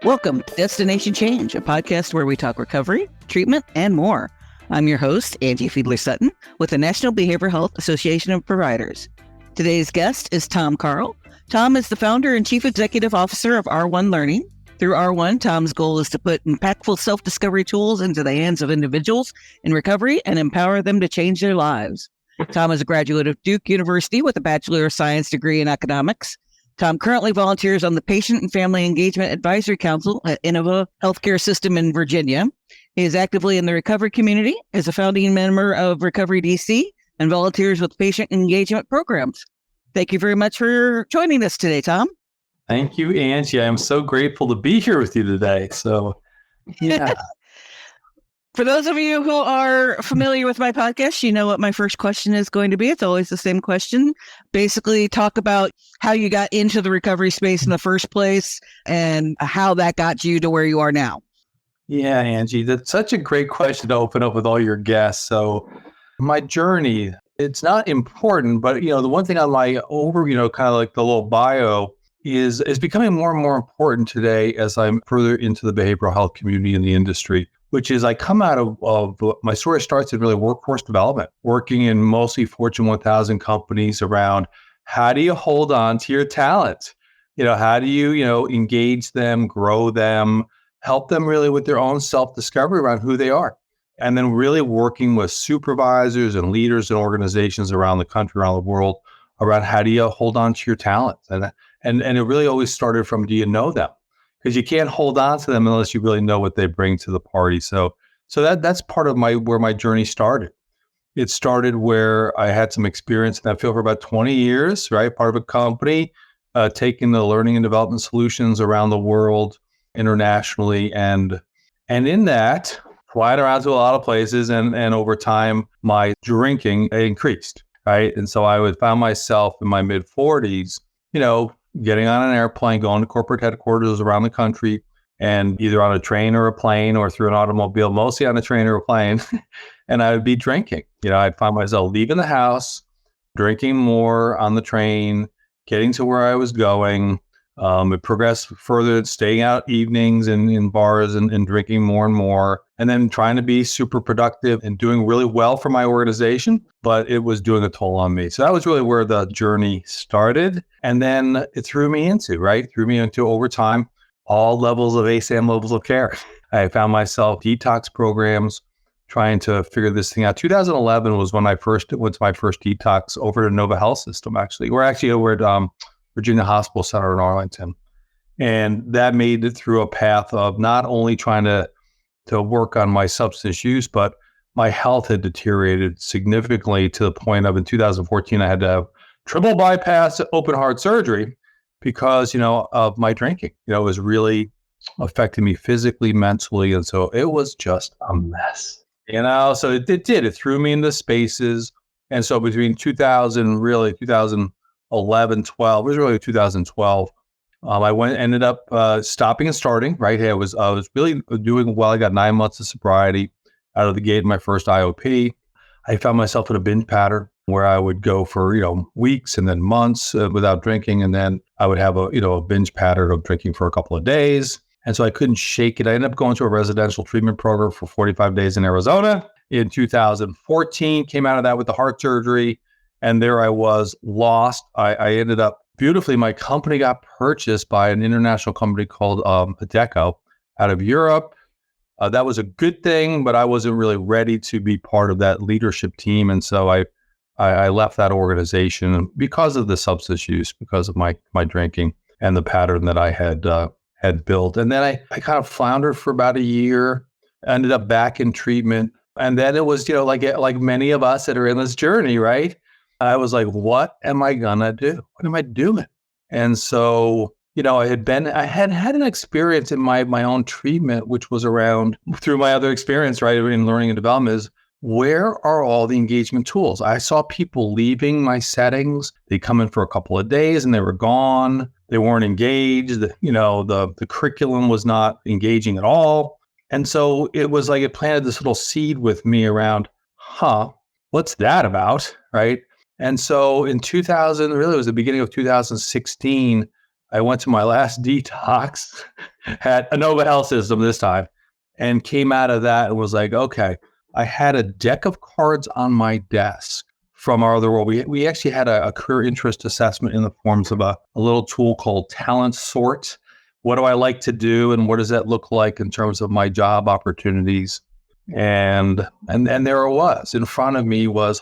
Welcome to Destination Change, a podcast where we talk recovery, treatment, and more. I'm your host, Angie Fiedler-Sutton, with the National Behavioral Health Association of Providers. Today's guest is Karl. Tom is the founder and chief executive officer of R1 Learning. Through R1, Tom's goal is to put impactful self-discovery tools into the hands of individuals in recovery and empower them to change their lives. Tom is a graduate of Duke University with a Bachelor of Science degree in economics. Tom currently volunteers on the Patient and Family Engagement Advisory Council at Innova Healthcare System in Virginia. He is actively in the recovery community, is a founding member of Recovery DC, and volunteers with patient engagement programs. Thank you very much for joining us today, Tom. Thank you, Angie. I'm so grateful to be here with you today. So, yeah. For those of you who are familiar with my podcast, you know what my first question is going to be. It's always the same question. Basically, talk about how you got into the recovery space in the first place and how that got you to where you are now. Yeah, Angie, that's such a great question to open up with all your guests. So my journey, it's not important, but, the one thing on my kind of like the little bio is becoming more and more important today as I'm further into the behavioral health community and the industry, which is I come out of my story starts in really workforce development, working in mostly Fortune 1000 companies around how do you hold on to your talent? How do you, engage them, grow them, help them really with their own self-discovery around who they are. And then really working with supervisors and leaders and organizations around the country, around the world, around how do you hold on to your talent? And it really always started from, do you know them? Because you can't hold on to them unless you really know what they bring to the party. So that's part of where my journey started. It started where I had some experience in that field for about 20 years, right? Part of a company, taking the learning and development solutions around the world, internationally, and in that, flying around to a lot of places, and over time, my drinking increased, right? And so I found myself in my mid-40s, getting on an airplane, going to corporate headquarters around the country, and either on a train or a plane or through an automobile, mostly on a train or a plane, and I would be drinking. I'd find myself leaving the house, drinking more on the train, getting to where I was going. It progressed further, staying out evenings in bars and drinking more and more, and then trying to be super productive and doing really well for my organization, but it was doing a toll on me. So that was really where the journey started. And then it threw me into over time, all levels of ASAM levels of care. I found myself detox programs, trying to figure this thing out. 2011 was when I first went to my first detox over to Nova Health System, actually. We're actually over at Virginia Hospital Center in Arlington. And that made it through a path of not only trying to work on my substance use, but my health had deteriorated significantly to the point of in 2014, I had to have triple bypass open heart surgery because, of my drinking. It was really affecting me physically, mentally. And so it was just a mess, so it did. It threw me into spaces. And so between 2011, 12, it was really 2012. I ended up stopping and starting, right? I was really doing well. I got 9 months of sobriety out of the gate in my first IOP. I found myself in a binge pattern where I would go for, weeks and then months without drinking. And then I would have a binge pattern of drinking for a couple of days. And so I couldn't shake it. I ended up going to a residential treatment program for 45 days in Arizona. In 2014, came out of that with the heart surgery. And there I was, lost. I ended up, beautifully, my company got purchased by an international company called Adecco out of Europe. That was a good thing, but I wasn't really ready to be part of that leadership team. And so I left that organization because of the substance use, because of my drinking and the pattern that I had built. And then I kind of floundered for about a year, ended up back in treatment. And then it was, like many of us that are in this journey, right? I was like, what am I gonna do? What am I doing? And so, I had an experience in my own treatment, which was around through my other experience, right, in learning and development, is where are all the engagement tools? I saw people leaving my settings. They come in for a couple of days and they were gone. They weren't engaged. The curriculum was not engaging at all. And so it was like it planted this little seed with me around, what's that about, right? And so in 2000, really it was the beginning of 2016, I went to my last detox, had a Nova Health System this time, and came out of that and was like, okay, I had a deck of cards on my desk from our other world. We actually had a career interest assessment in the forms of a little tool called Talent Sort. What do I like to do, and what does that look like in terms of my job opportunities? And there it was. In front of me was,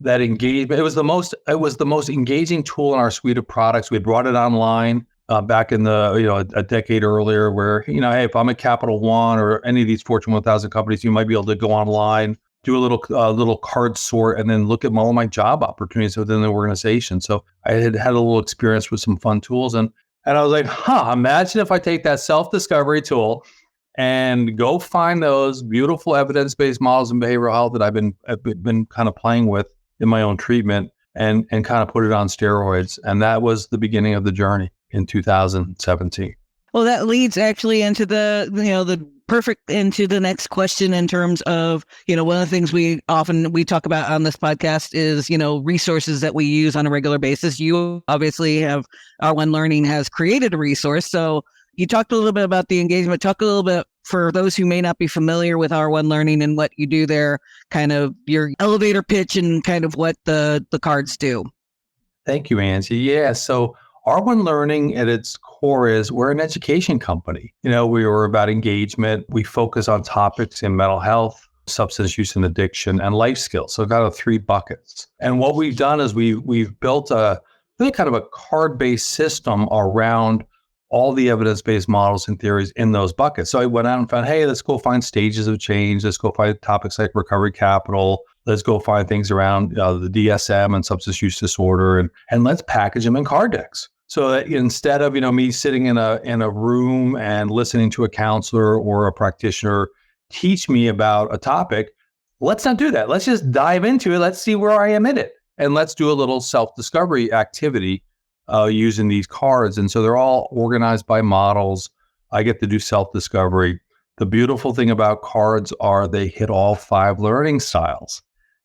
that engagement. It was the most engaging tool in our suite of products. We had brought it online back in a decade earlier, where, hey, if I'm at Capital One or any of these Fortune 1000 companies, you might be able to go online, do a little card sort, and then look at all of my job opportunities within the organization. So I had a little experience with some fun tools, and I was like, imagine if I take that self-discovery tool and go find those beautiful evidence-based models in behavioral health that I've been kind of playing with in my own treatment, and kind of put it on steroids. And that was the beginning of the journey in 2017. Well, that leads actually into into the next question in terms of, one of the things we talk about on this podcast is, resources that we use on a regular basis. You obviously have, R1 Learning has created a resource. So you talked a little bit about the engagement. Talk a little bit for those who may not be familiar with R1 Learning and what you do there, kind of your elevator pitch and kind of what the cards do. Thank you, Angie. Yeah. So R1 Learning at its core is we're an education company. We were about engagement. We focus on topics in mental health, substance use and addiction, and life skills. So kind of 3 buckets. And what we've done is we've built a really kind of a card-based system around all the evidence-based models and theories in those buckets. So I went out and found, hey, let's go find stages of change. Let's go find topics like recovery capital. Let's go find things around the DSM and substance use disorder, and let's package them in card decks. So that instead of me sitting in a room and listening to a counselor or a practitioner teach me about a topic, let's not do that. Let's just dive into it. Let's see where I am in it, and let's do a little self-discovery activity using these cards. And so they're all organized by models. I get to do self-discovery. The beautiful thing about cards are they hit all 5 learning styles.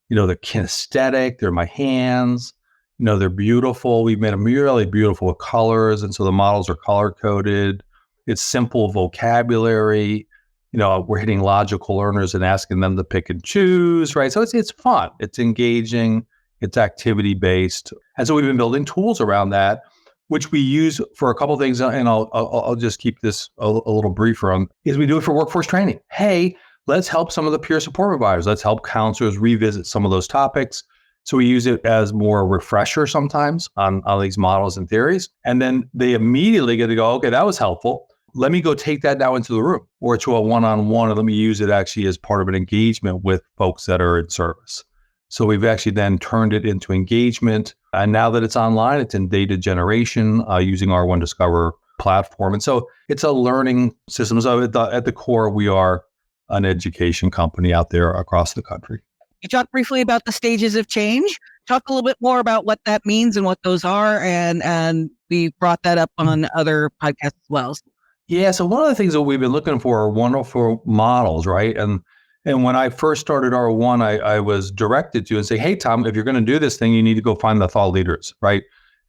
They're kinesthetic, they're my hands, they're beautiful. We've made them really beautiful with colors. And so the models are color coded. It's simple vocabulary. We're hitting logical learners and asking them to pick and choose, right? So it's fun. It's engaging. It's activity based. And so we've been building tools around that, which we use for a couple of things. And I'll just keep this a little briefer on, is we do it for workforce training. Hey, let's help some of the peer support providers. Let's help counselors revisit some of those topics. So we use it as more a refresher sometimes on these models and theories. And then they immediately get to go, okay, that was helpful. Let me go take that now into the room or to a one-on-one, and let me use it actually as part of an engagement with folks that are in service. So we've actually then turned it into engagement. And now that it's online, it's in data generation using our R1 Discover platform. And so it's a learning system. So at the core, we are an education company out there across the country. You talked briefly about the stages of change. Talk a little bit more about what that means and what those are. And we brought that up on other podcasts as well. Yeah. So one of the things that we've been looking for are wonderful models, right? And when I first started R1, I was directed to and say, hey, Tom, if you're going to do this thing, you need to go find the thought leaders, right?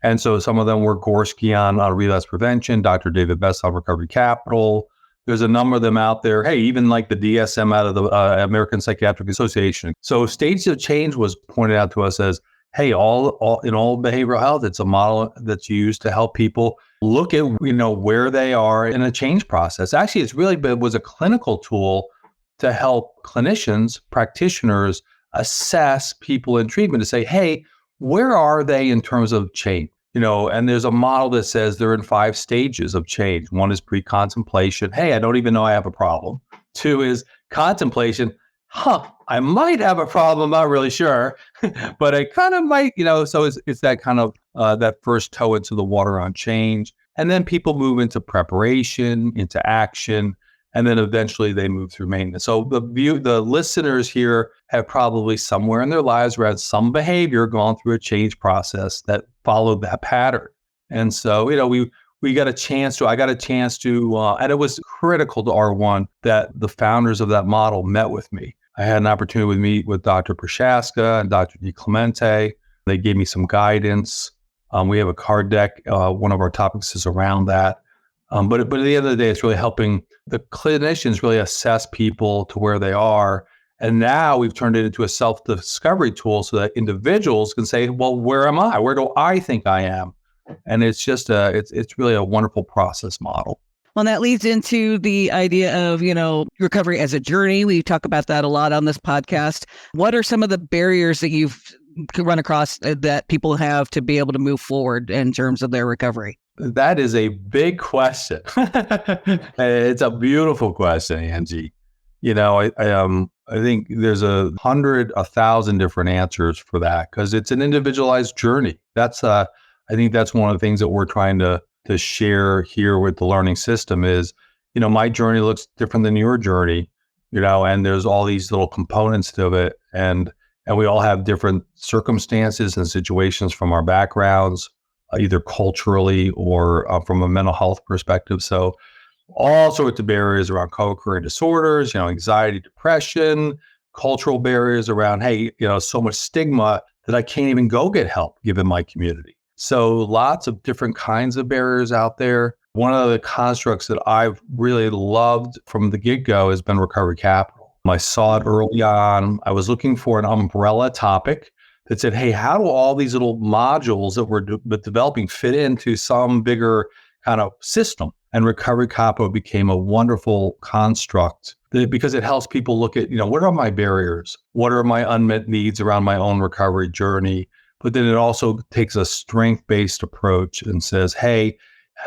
And so some of them were Gorski on relapse prevention, Dr. David Best on recovery capital. There's a number of them out there. Hey, even like the DSM out of the American Psychiatric Association. So stages of change was pointed out to us as, hey, all in all behavioral health, it's a model that's used to help people look at where they are in a change process. Actually, it was a clinical tool to help clinicians, practitioners assess people in treatment to say, hey, where are they in terms of change? And there's a model that says they're in 5 stages of change. 1 is pre-contemplation. Hey, I don't even know I have a problem. 2 is contemplation. I might have a problem. I'm not really sure, but I kind of might, so it's that kind of that first toe into the water on change. And then people move into preparation, into action, and then eventually they move through maintenance. So the listeners here have probably somewhere in their lives where had some behavior gone through a change process that followed that pattern. And so, I got a chance to, and it was critical to R1 that the founders of that model met with me. I had an opportunity to meet with Dr. Prochaska and Dr. DiClemente. They gave me some guidance. We have a card deck. One of our topics is around that. But at the end of the day, it's really helping the clinicians really assess people to where they are. And now we've turned it into a self-discovery tool so that individuals can say, well, where am I? Where do I think I am? And it's just it's really a wonderful process model. Well, that leads into the idea of, recovery as a journey. We talk about that a lot on this podcast. What are some of the barriers that you've run across that people have to be able to move forward in terms of their recovery? That is a big question. It's a beautiful question, Angie. I think there's 1,000 different answers for that because it's an individualized journey. I think that's one of the things that we're trying to share here with the learning system is, my journey looks different than your journey, and there's all these little components to it. And we all have different circumstances and situations from our backgrounds, either culturally or from a mental health perspective. So all sorts of barriers around co-occurring disorders, anxiety, depression, cultural barriers around, hey, so much stigma that I can't even go get help given my community. So lots of different kinds of barriers out there. One of the constructs that I've really loved from the get-go has been recovery capital. I saw it early on. I was looking for an umbrella topic that said, hey, how do all these little modules that we're developing fit into some bigger kind of system? And recovery capital became a wonderful construct because it helps people look at, what are my barriers? What are my unmet needs around my own recovery journey? But then it also takes a strength-based approach and says, hey,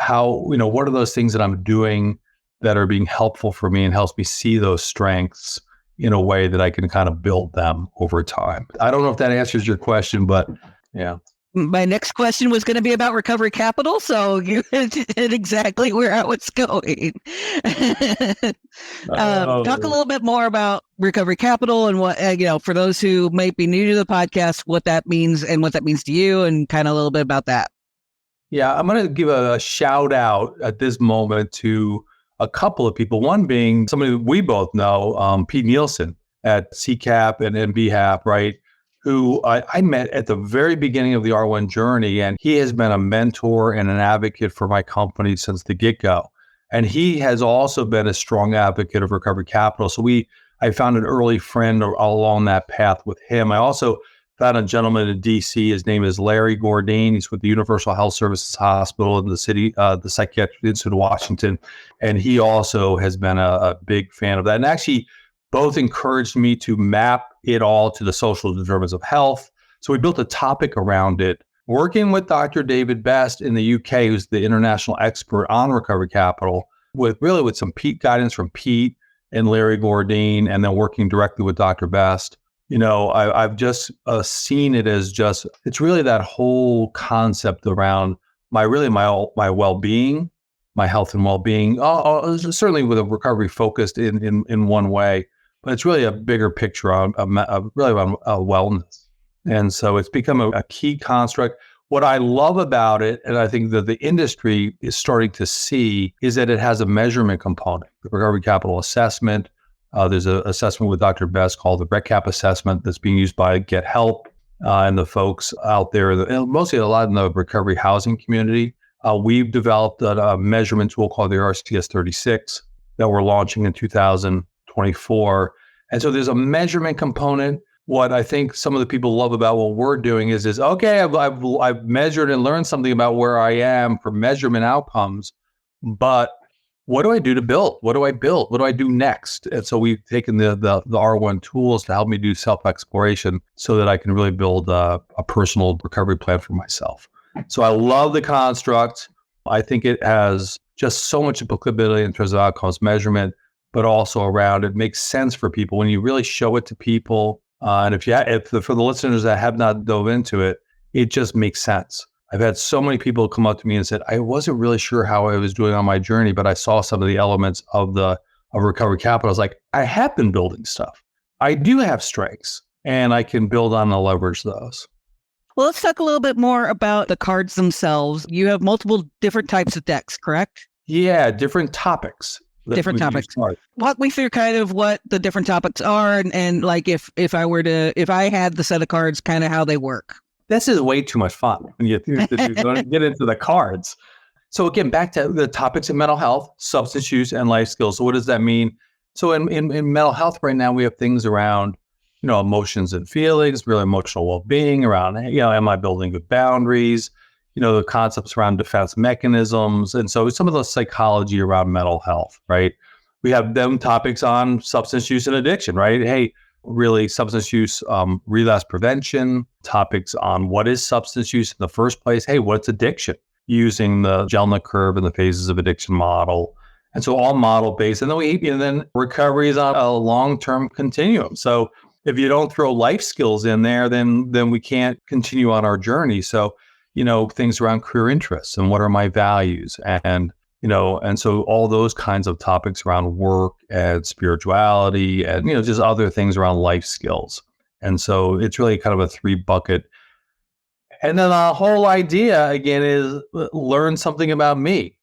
what are those things that I'm doing that are being helpful for me and helps me see those strengths in a way that I can kind of build them over time. I don't know if that answers your question, but yeah. My next question was going to be about recovery capital, so you hit exactly where I was going. Talk a little bit more about recovery capital and what, for those who might be new to the podcast, what that means and what that means to you, and kind of a little bit about that. Yeah, I'm going to give a shout out at this moment to a couple of people. One being somebody that we both know, Pete Nielsen at CCAP and NBHAP, right? Who I met at the very beginning of the R1 journey. And he has been a mentor and an advocate for my company since the get-go. And he has also been a strong advocate of recovery capital. So I found an early friend along that path with him. I also found a gentleman in DC. His name is Larry Gordine. He's with the Universal Health Services Hospital in the city, the Psychiatric Institute of Washington. And he also has been a big fan of that. And actually, both encouraged me to map it all to the social determinants of health. So we built a topic around it, working with Dr. David Best in the UK, who's the international expert on recovery capital, with some guidance from Pete and Larry Gordine, and then working directly with Dr. Best. I've just seen it as it's really that whole concept around my well-being, my health and well-being, certainly with a recovery focused in one way. But it's really a bigger picture on wellness. And so it's become a key construct. What I love about it, and I think that the industry is starting to see, is that it has a measurement component. The recovery capital assessment, there's an assessment with Dr. Best called the RECAP assessment that's being used by Get Help and the folks out there, mostly a lot in the recovery housing community. We've developed a measurement tool called the RCTS 36 that we're launching in 2024. And so there's a measurement component. What I think some of the people love about what we're doing is okay, I've measured and learned something about where I am for measurement outcomes, but what do I do to build? What do I build? What do I do next? And so we've taken the R1 tools to help me do self-exploration so that I can really build a personal recovery plan for myself. So I love the construct. I think it has just so much applicability in terms of outcomes measurement, but also around it makes sense for people when you really show it to people. And for the listeners that have not dove into it, it just makes sense. I've had so many people come up to me and said, I wasn't really sure how I was doing on my journey, but I saw some of the elements of recovery capital. I was like, I have been building stuff. I do have strengths, and I can build on and leverage those. Well, let's talk a little bit more about the cards themselves. You have multiple different types of decks, correct? Yeah, different topics. Different topics. Walk me through kind of what the different topics are and like if I had the set of cards, kind of how they work. this is way too much fun when you get into the cards. So again, back to the topics of mental health, substance use, and life skills. So what does that mean? So in mental health right now, we have things around, emotions and feelings, really emotional well-being around, am I building good boundaries? The concepts around defense mechanisms. And so some of the psychology around mental health, right? We have them topics on substance use and addiction, right? Hey, really substance use, relapse prevention, topics on what is substance use in the first place. Hey, what's addiction? Using the Jellinek curve and the phases of addiction model. And so all model based. And then recovery is on a long-term continuum. So if you don't throw life skills in there, then we can't continue on our journey. So, things around career interests and what are my values, and so all those kinds of topics around work and spirituality and, just other things around life skills. And so it's really kind of a 3-bucket. And then the whole idea again is learn something about me,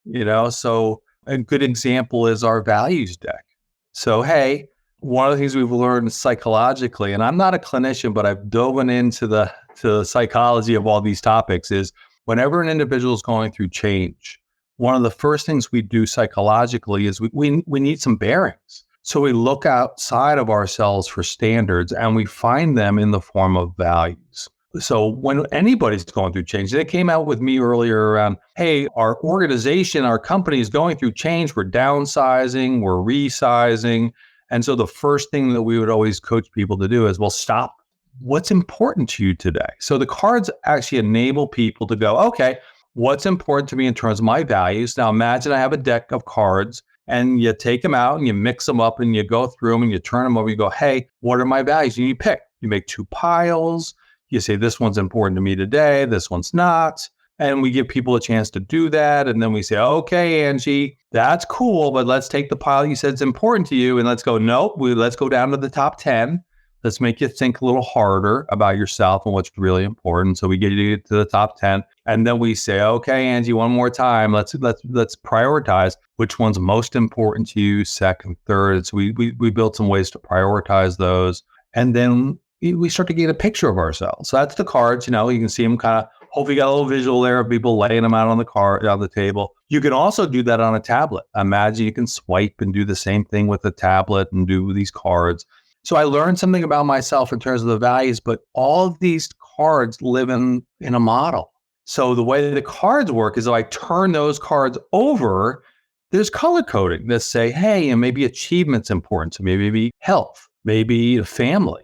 so a good example is our values deck. So, hey, one of the things we've learned psychologically, and I'm not a clinician, but I've dove into the psychology of all these topics, is whenever an individual is going through change, one of the first things we do psychologically is we need some bearings. So we look outside of ourselves for standards, and we find them in the form of values. So when anybody's going through change, they came out with me earlier around, hey, our organization, our company is going through change. We're downsizing, we're resizing. And so the first thing that we would always coach people to do is, well, stop. What's important to you today? So the cards actually enable people to go, okay, what's important to me in terms of my values? Now imagine I have a deck of cards and you take them out and you mix them up and you go through them and you turn them over. You go, hey, what are my values? And you pick. You make 2 piles. You say, this one's important to me today. This one's not. And we give people a chance to do that. And then we say, okay, Angie, that's cool, but let's take the pile you said is important to you and let's go, nope, let's go down to the top 10. Let's make you think a little harder about yourself and what's really important. So we get you to the top 10. And then we say, okay, Angie, one more time, let's prioritize which one's most important to you, second, third. So we built some ways to prioritize those. And then we start to get a picture of ourselves. So that's the cards, you can see them kind of, hopefully you got a little visual there of people laying them out on the table. You can also do that on a tablet. Imagine you can swipe and do the same thing with a tablet and do these cards. So I learned something about myself in terms of the values, but all of these cards live in a model. So the way the cards work is if I turn those cards over, there's color coding that say, hey, and maybe achievement's important to me, maybe health, maybe family.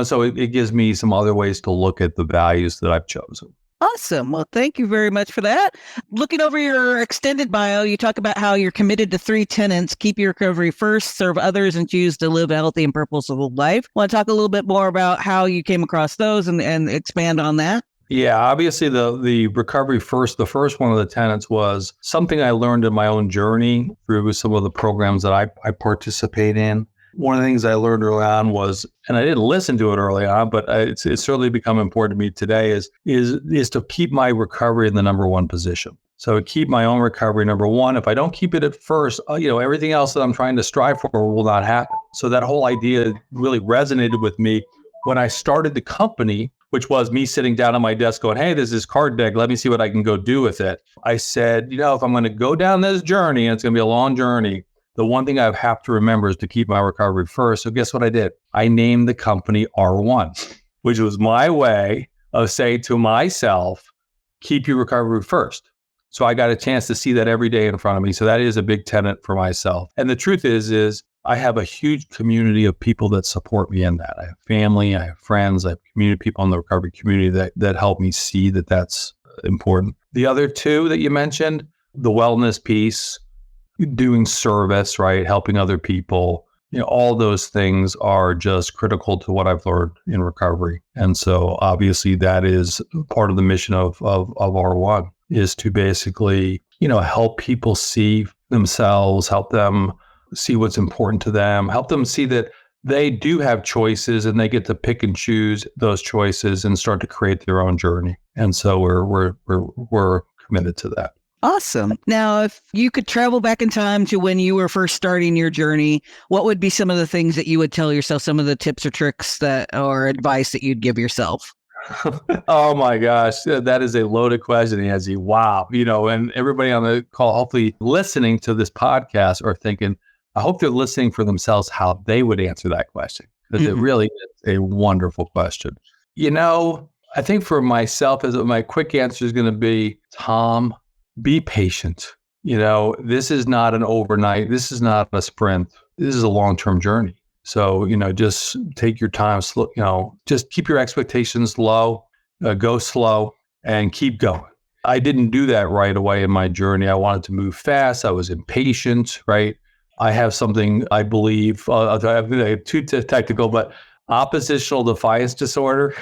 So it gives me some other ways to look at the values that I've chosen. Awesome. Well, thank you very much for that. Looking over your extended bio, you talk about how you're committed to 3 tenets: keep your recovery first, serve others, and choose to live a healthy and purposeful life. Want to talk a little bit more about how you came across those and expand on that? Yeah, obviously the recovery first, the first one of the tenets was something I learned in my own journey through some of the programs that I participate in. One of the things I learned early on was, and I didn't listen to it early on, but it's certainly become important to me today, is to keep my recovery in the number one position. So keep my own recovery number one. If I don't keep it at first, everything else that I'm trying to strive for will not happen. So that whole idea really resonated with me when I started the company, which was me sitting down on my desk going, hey, there's this card deck. Let me see what I can go do with it. I said, if I'm going to go down this journey, and it's going to be a long journey, the one thing I have to remember is to keep my recovery first. So guess what I did? I named the company R1, which was my way of saying to myself, keep your recovery first. So I got a chance to see that every day in front of me. So that is a big tenet for myself. And the truth is I have a huge community of people that support me in that. I have family, I have friends, I have community people in the recovery community that help me see that that's important. The other 2 that you mentioned, the wellness piece, doing service, right? Helping other people, all those things are just critical to what I've learned in recovery. And so obviously that is part of the mission of R1 is to basically, help people see themselves, help them see what's important to them, help them see that they do have choices and they get to pick and choose those choices and start to create their own journey. And so we're committed to that. Awesome. Now, if you could travel back in time to when you were first starting your journey, what would be some of the things that you would tell yourself, some of the tips or tricks or advice that you'd give yourself? Oh my gosh, that is a loaded question, Angie. Wow. And everybody on the call, hopefully listening to this podcast are thinking, I hope they're listening for themselves how they would answer that question, because it really is a wonderful question. I think for myself, as my quick answer is going to be, Tom, be patient. This is not an overnight, this is not a sprint. This is a long-term journey. So, just take your time, just keep your expectations low, go slow, and keep going. I didn't do that right away in my journey. I wanted to move fast. I was impatient, right? I have something, I believe, I'm too technical, but oppositional defiance disorder,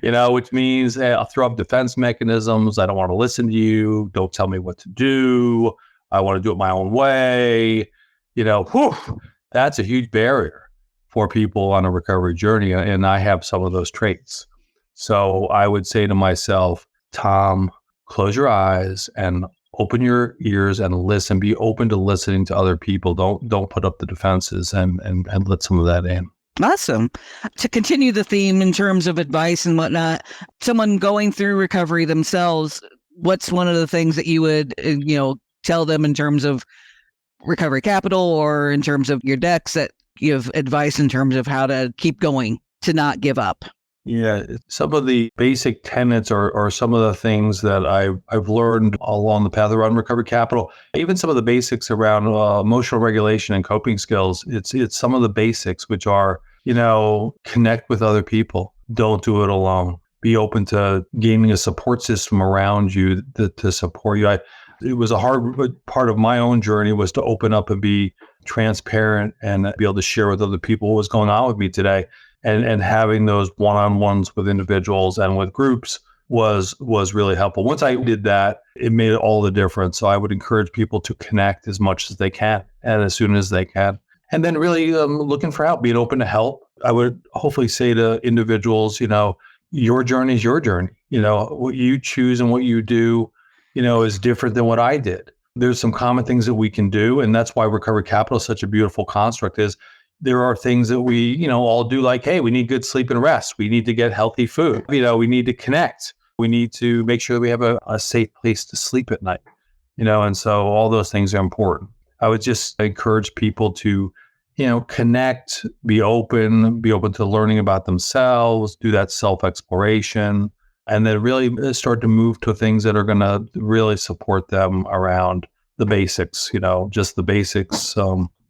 which means I'll throw up defense mechanisms. I don't want to listen to you. Don't tell me what to do. I want to do it my own way. Whew, that's a huge barrier for people on a recovery journey. And I have some of those traits. So I would say to myself, Tom, close your eyes and open your ears and listen. Be open to listening to other people. Don't put up the defenses and let some of that in. Awesome. To continue the theme in terms of advice and whatnot, someone going through recovery themselves, what's one of the things that you would, tell them in terms of recovery capital or in terms of your decks that you have advice in terms of how to keep going, to not give up? Yeah, some of the basic tenets are some of the things that I've learned along the path around recovery capital. Even some of the basics around emotional regulation and coping skills. It's some of the basics, which are, connect with other people. Don't do it alone. Be open to gaining a support system around you to support you. It was a hard part of my own journey was to open up and be transparent and be able to share with other people what was going on with me today. And having those one-on-ones with individuals and with groups was really helpful. Once I did that, it made all the difference. So I would encourage people to connect as much as they can and as soon as they can. And then really looking for help, being open to help. I would hopefully say to individuals, your journey is your journey. What you choose and what you do, is different than what I did. There's some common things that we can do. And that's why recovery capital is such a beautiful construct. Is there are things that we, all do, like, hey, we need good sleep and rest. We need to get healthy food. We need to connect. We need to make sure that we have a safe place to sleep at night, and so all those things are important. I would just encourage people to, connect, be open to learning about themselves, do that self-exploration, and then really start to move to things that are going to really support them around the basics, just the basics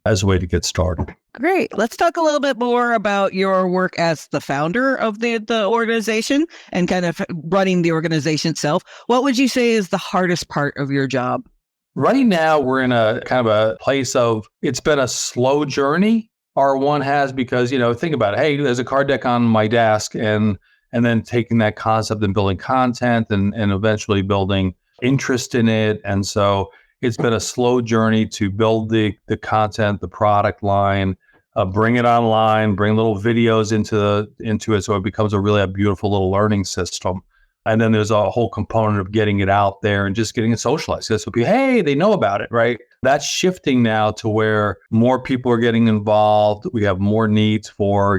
as a way to get started. Great. Let's talk a little bit more about your work as the founder of the organization and kind of running the organization itself. What would you say is the hardest part of your job? Right now, we're in a kind of a place of, it's been a slow journey. R1 has, because, think about it. Hey, there's a card deck on my desk, and then taking that concept and building content and eventually building interest in it. And so it's been a slow journey to build the content, the product line, bring it online, bring little videos into it, so it becomes a beautiful little learning system. And then there's a whole component of getting it out there and just getting it socialized. So people, hey, they know about it, right? That's shifting now to where more people are getting involved. We have more needs for,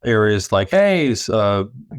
areas like, hey,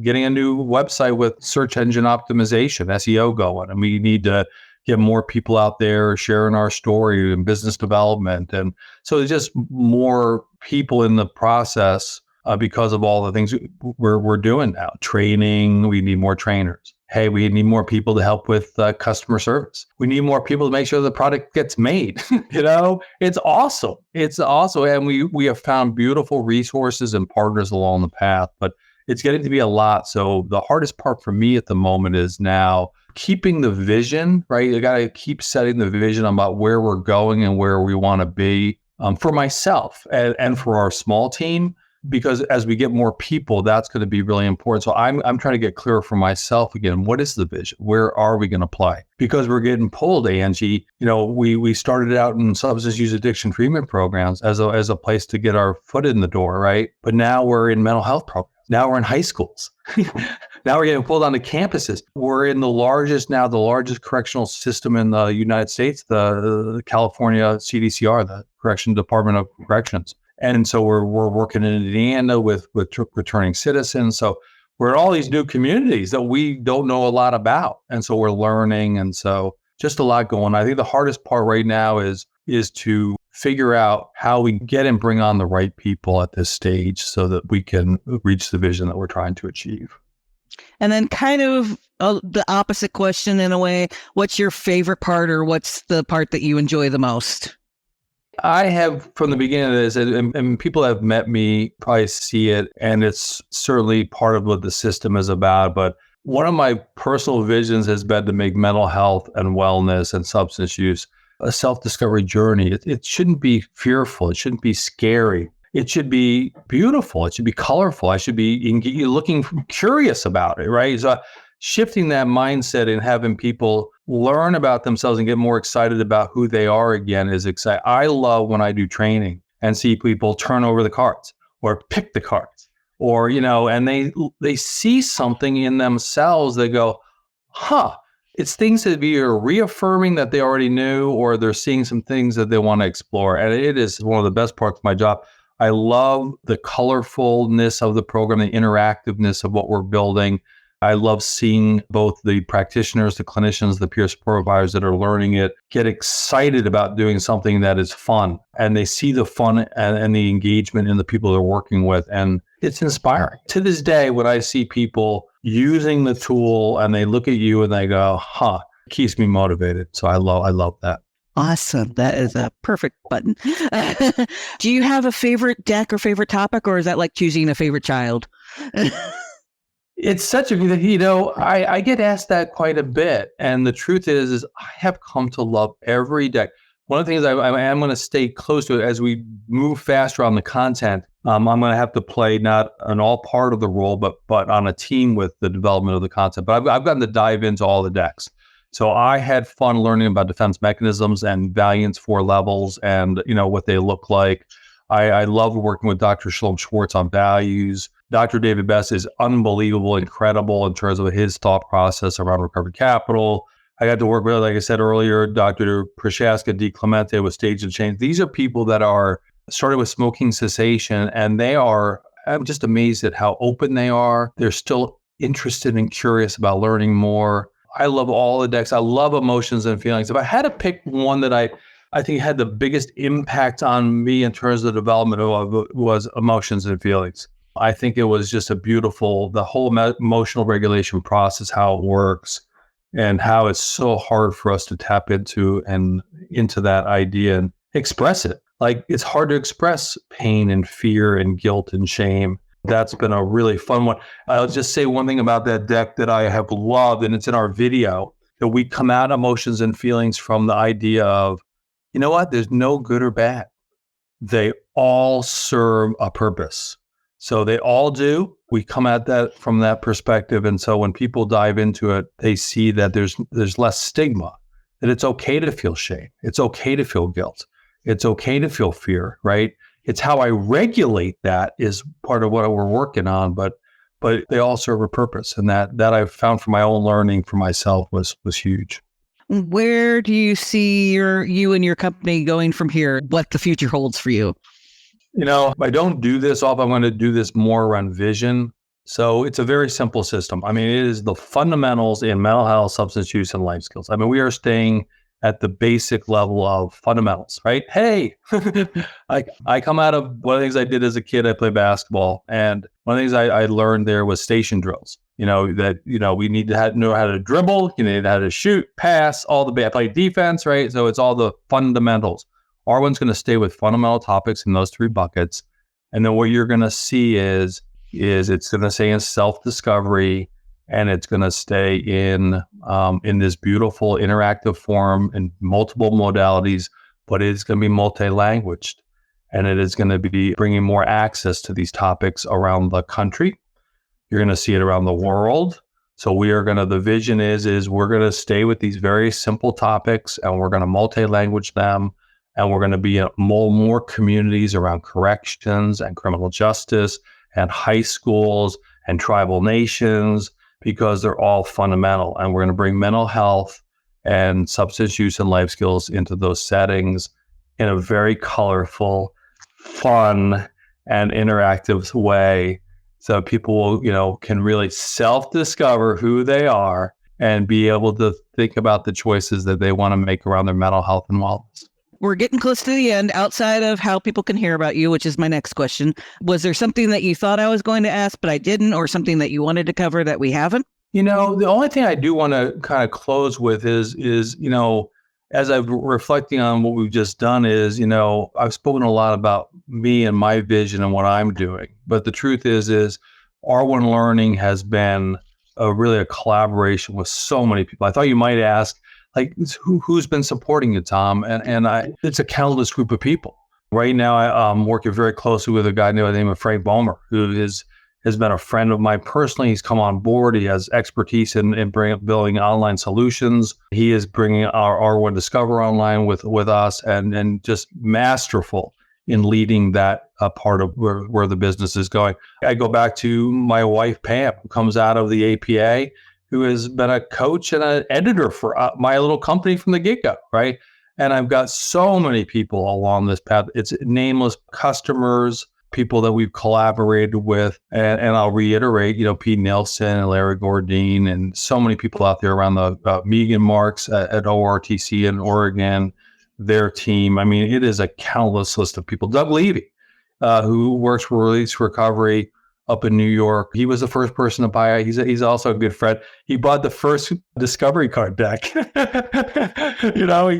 getting a new website with search engine optimization, SEO going. And we need to get more people out there sharing our story and business development. And so there's just more people in the process because of all the things we're doing now. Training, we need more trainers. Hey, we need more people to help with customer service. We need more people to make sure the product gets made. It's awesome. It's awesome. And we have found beautiful resources and partners along the path, but it's getting to be a lot. So the hardest part for me at the moment is now keeping the vision, right? You got to keep setting the vision about where we're going and where we want to be for myself and for our small team. Because as we get more people, that's going to be really important. So I'm trying to get clearer for myself again. What is the vision? Where are we going to play? Because we're getting pulled, Angie. We started out in substance use addiction treatment programs as a place to get our foot in the door, right? But now we're in mental health programs. Now we're in high schools. Now we're getting pulled onto campuses. We're in the largest correctional system in the United States, the California CDCR, the Correction Department of Corrections. And so we're working in Indiana with returning citizens. So we're in all these new communities that we don't know a lot about. And so we're learning. And so just a lot going on. I think the hardest part right now is to figure out how we get and bring on the right people at this stage so that we can reach the vision that we're trying to achieve. And then kind of the opposite question in a way, what's your favorite part, or what's the part that you enjoy the most? I have, from the beginning of this, and people have met me probably see it, and it's certainly part of what the system is about. But one of my personal visions has been to make mental health and wellness and substance use a self-discovery journey. It shouldn't be fearful. It shouldn't be scary. It should be beautiful. It should be colorful. I should be looking curious about it, right? So shifting that mindset and having people learn about themselves and get more excited about who they are again is exciting. I love when I do training and see people turn over the cards or pick the cards, or, and they see something in themselves. They go, huh. It's things that are reaffirming that they already knew, or they're seeing some things that they want to explore. And it is one of the best parts of my job. I love the colorfulness of the program, the interactiveness of what we're building. I love seeing both the practitioners, the clinicians, the peer support providers that are learning it get excited about doing something that is fun. And they see the fun and the engagement in the people they're working with. And it's inspiring. To this day, when I see people using the tool and they look at you and they go, huh, it keeps me motivated. So I love that. Awesome. That is a perfect button. Do you have a favorite deck or favorite topic, or is that like choosing a favorite child? It's such I get asked that quite a bit. And the truth is I have come to love every deck. One of the things I am going to stay close to it as we move faster on the content. I'm going to have to play not an all part of the role, but on a team with the development of the content. But I've gotten to dive into all the decks. So I had fun learning about defense mechanisms and Valiance 4 levels and, what they look like. I love working with Dr. Shalom Schwartz on values. Dr. David Best is unbelievable, incredible in terms of his thought process around recovered capital. I got to work with, like I said earlier, Dr. Prochaska Di Clemente with Stage of Change. These are people that are started with smoking cessation, and I'm just amazed at how open they are. They're still interested and curious about learning more. I love all the decks. I love emotions and feelings. If I had to pick one that I think had the biggest impact on me in terms of the development of was emotions and feelings. I think it was just the whole emotional regulation process, how it works, and how it's so hard for us to tap into that idea and express it. Like, it's hard to express pain and fear and guilt and shame. That's been a really fun one. I'll just say one thing about that deck that I have loved, and it's in our video, that we come out emotions and feelings from the idea of, you know what, there's no good or bad. They all serve a purpose. So they all do. We come at that from that perspective. And so when people dive into it, they see that there's less stigma, that it's okay to feel shame. It's okay to feel guilt. It's okay to feel fear, right? It's how I regulate that is part of what we're working on, but they all serve a purpose. And that I've found from my own learning for myself was huge. Where do you see you and your company going from here? What the future holds for you? I don't do this often. I'm going to do this more around vision. So it's a very simple system. I mean, it is the fundamentals in mental health, substance use, and life skills. I mean, we are staying at the basic level of fundamentals, right? Hey, I come out of one of the things I did as a kid, I played basketball. And one of the things I learned there was station drills. We need to know how to dribble, you need how to shoot, pass, I play defense, right? So it's all the fundamentals. Our one's going to stay with fundamental topics in those 3 buckets. And then what you're going to see is it's going to stay in self-discovery, and it's going to stay in this beautiful interactive form in multiple modalities, but it's going to be multi-languaged. And it is going to be bringing more access to these topics around the country. You're going to see it around the world. So the vision is we're going to stay with these very simple topics, and we're going to multi-language them. And we're going to be in more communities around corrections and criminal justice and high schools and tribal nations, because they're all fundamental. And we're going to bring mental health and substance use and life skills into those settings in a very colorful, fun, and interactive way. So people will, can really self-discover who they are and be able to think about the choices that they want to make around their mental health and wellness. We're getting close to the end. Outside of how people can hear about you, which is my next question, was there something that you thought I was going to ask, but I didn't, or something that you wanted to cover that we haven't? The only thing I do want to kind of close with is as I'm reflecting on what we've just done is, I've spoken a lot about me and my vision and what I'm doing. But the truth is R1 Learning has been really a collaboration with so many people. I thought you might ask, like, who's been supporting you, Tom? And it's a countless group of people. Right now, I'm working very closely with a guy by the name of Frank Bomer, who has been a friend of mine personally. He's come on board. He has expertise in building online solutions. He is bringing our R1 Discover online with us and just masterful in leading that part of where the business is going. I go back to my wife, Pam, who comes out of the APA, who has been a coach and an editor for my little company from the get-go, right? And I've got so many people along this path. It's nameless customers, people that we've collaborated with. And I'll reiterate, Pete Nelson and Larry Gordine and so many people out there around the Megan Marks at ORTC in Oregon, their team. I mean, it is a countless list of people. Doug Levy, who works for Release Recovery up in New York. He was the first person to buy it. He's also a good friend. He bought the first Discovery card deck. He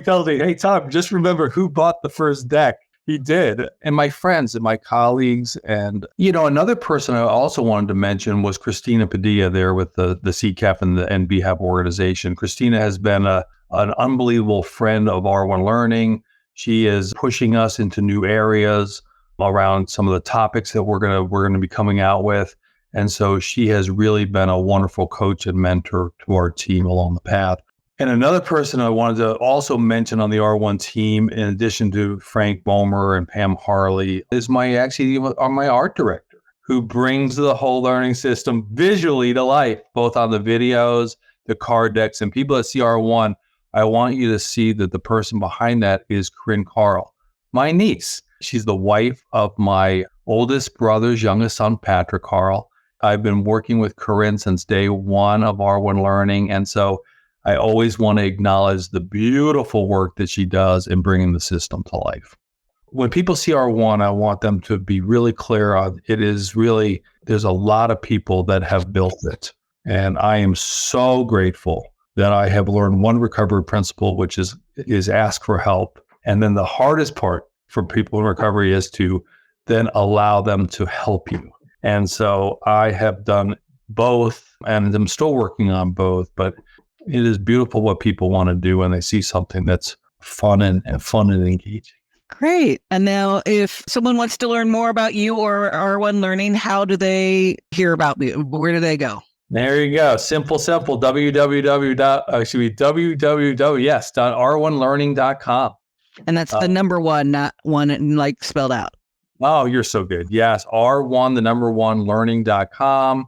tells me, hey, Tom, just remember who bought the first deck. He did. And my friends and my colleagues. And, another person I also wanted to mention was Christina Padilla there with the CCAP and the NBHAP organization. Christina has been an unbelievable friend of R1 Learning. She is pushing us into new areas around some of the topics that we're going to be coming out with. And so she has really been a wonderful coach and mentor to our team along the path. And another person I wanted to also mention on the R1 team, in addition to Frank Bomer and Pam Harley, is my art director, who brings the whole learning system visually to life, both on the videos, the card decks, and people that see R1. I want you to see that the person behind that is Karl, my niece. She's the wife of my oldest brother's youngest son, Patrick Karl. I've been working with Corinne since day one of R1 Learning. And so I always want to acknowledge the beautiful work that she does in bringing the system to life. When people see R1, I want them to be really clear on there's a lot of people that have built it. And I am so grateful that I have learned one recovery principle, which is ask for help. And then the hardest part for people in recovery is to then allow them to help you. And so I have done both, and I'm still working on both, but it is beautiful what people want to do when they see something that's fun and engaging. Great. And now if someone wants to learn more about you or R1 Learning, how do they hear about me? Where do they go? There you go. Simple. www.r1learning.com. And that's the number one, not one like spelled out. Oh, you're so good. Yes. R1, the number one, learning.com.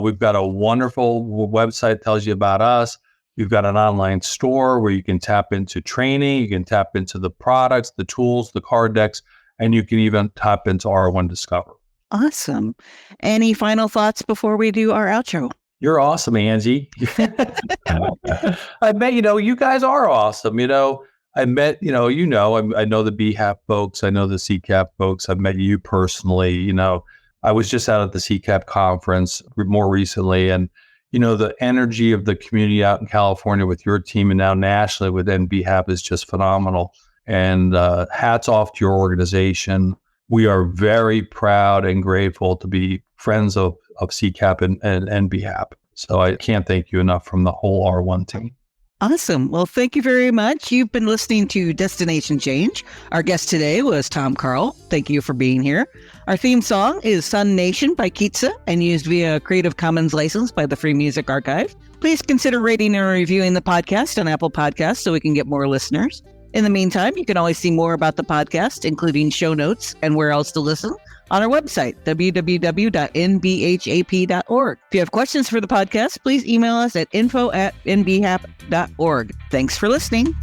We've got a wonderful website that tells you about us. We've got an online store where you can tap into training. You can tap into the products, the tools, the card decks, and you can even tap into R1 Discover. Awesome. Any final thoughts before we do our outro? You're awesome, Angie. I met, you guys are awesome. I met, I know the BHAP folks. I know the CCAP folks. I've met you personally. I was just out at the CCAP conference more recently, and, the energy of the community out in California with your team and now nationally with NBHAP is just phenomenal. And hats off to your organization. We are very proud and grateful to be friends of CCAP and NBHAP. So I can't thank you enough from the whole R1 team. Awesome. Well, thank you very much. You've been listening to Destination Change. Our guest today was Tom Karl. Thank you for being here. Our theme song is Sun Nation by Kitsa and used via Creative Commons license by the Free Music Archive. Please consider rating and reviewing the podcast on Apple Podcasts so we can get more listeners. In the meantime, you can always see more about the podcast, including show notes and where else to listen, on our website, www.nbhap.org. If you have questions for the podcast, please email us at info@nbhap.org. Thanks for listening.